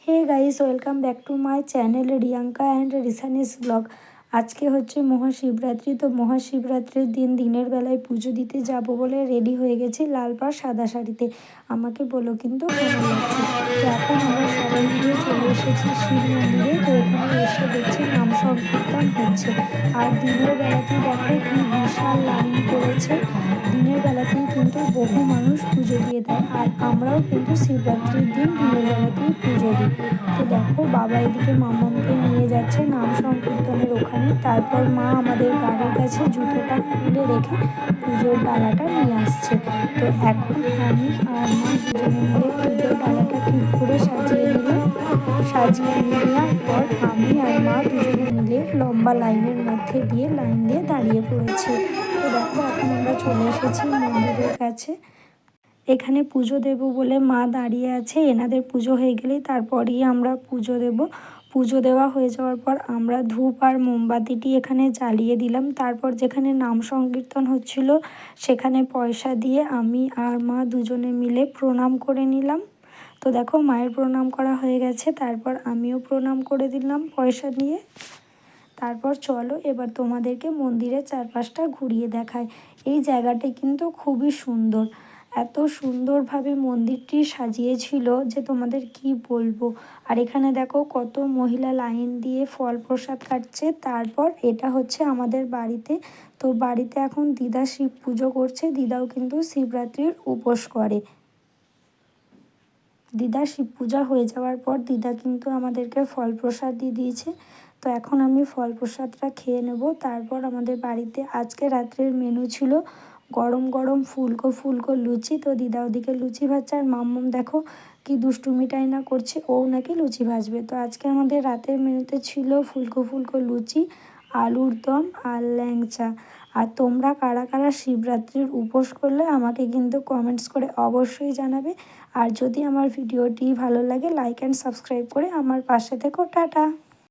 Hey guys, welcome back to my channel Riyanka and রিসানিস blog. আজকে হচ্ছে মহাশিবরাত্রি। তো মহাশিবরাত্রির দিনের বেলায় পুজো দিতে যাব বলে রেডি হয়ে গেছি লাল পাড় সাদা শাড়িতে। আমাকে বলো কিন্তু কেমন লাগছে। তো এখন আমরা সবাই মিলে চলে এসেছি শিব মন্দিরে। তো এখানে এসে দেখছি নাম সংকীর্তন হচ্ছে। আর দিনের বেলাতেই দেখো কি বিশাল লাইন পড়েছে। দিনের বেলাতেই কিন্তু বহু মানুষ পুজো দিয়ে দেয়। আর আমরাও কিন্তু শিবরাত্রির দিনের বেলাতেই পুজো দিই। তো দেখো বাবা এদিকে মাম্মামকে নিয়ে যাচ্ছে নাম সংকীর্তনের ওখানে। তারপর মা আমাদের গাড়ির কাছে জুতোটা খুলে রেখে পুজোর ডালাটা নিয়ে আসছে। তো এখন আমি আর মা দুজনে মিলে পুজোর ডালাটা ঠিক করে সাজিয়ে নিলাম। সাজিয়ে নেওয়ার পর আমি আর মা দুজনে মিলে লম্বা লাইনের মধ্যে লাইন দিয়ে দাঁড়িয়ে পড়েছি। তো দেখো এখন আমরা চলে এসেছি মন্দিরের কাছে। এখানে পুজো দেব বলে মা দাঁড়িয়ে আছে। এনাদের পুজো হয়ে গেলেই তারপরই আমরা পুজো দেব। পুজো দেওয়া হয়ে যাওয়ার পর আমরা ধূপ আর মোমবাতিটি এখানে জ্বালিয়ে দিলাম। তারপর যেখানে নাম সংকীর্তন হচ্ছিল সেখানে পয়সা দিয়ে আমি আর মা দুজনে মিলে প্রণাম করে নিলাম। তো দেখো মায়ের প্রণাম করা হয়ে গেছে, তারপর আমিও প্রণাম করে দিলাম পয়সা নিয়ে। তারপর চলো এবার তোমাদেরকে মন্দিরের চারপাশটা ঘুরিয়ে দেখায়। এই জায়গাটি কিন্তু খুবই সুন্দর। এত সুন্দরভাবে মন্দিরটি সাজিয়েছিল যে তোমাদের কি বলবো। আর এখানে দেখো কত মহিলা লাইন দিয়ে ফল প্রসাদ কাটছে। তারপর এটা হচ্ছে আমাদের বাড়িতে। তো বাড়িতে এখন দিদা শিব পুজো করছে। দিদাও কিন্তু শিবরাত্রির উপোস করে। দিদা শিব পূজা হয়ে যাওয়ার পর দিদা কিন্তু আমাদেরকে ফল প্রসাদ দিয়ে দিয়েছে। তো এখন আমি ফল প্রসাদটা খেয়ে নেব। তারপর আমাদের বাড়িতে আজকে রাত্রের মেনু ছিল গরম গরম ফুলকো ফুলকো লুচি। তো দিদা ওদিকে লুচি ভাজছে আর মাম্মাম দেখো কি দুষ্টুমিটাই না করছে, ও নাকি লুচি ভাজবে। তো আজকে আমাদের রাতের মেনুতে ছিল ফুলকো ফুলকো লুচি, আলুর দম আর ল্যাংচা। আর তোমরা কারা কারা শিবরাত্রির উপোস করলে আমাকে কিন্তু কমেন্টস করে অবশ্যই জানাবে। আর যদি আমার ভিডিওটি ভালো লাগে লাইক অ্যান্ড সাবস্ক্রাইব করে আমার পাশে থেকো। টাটা।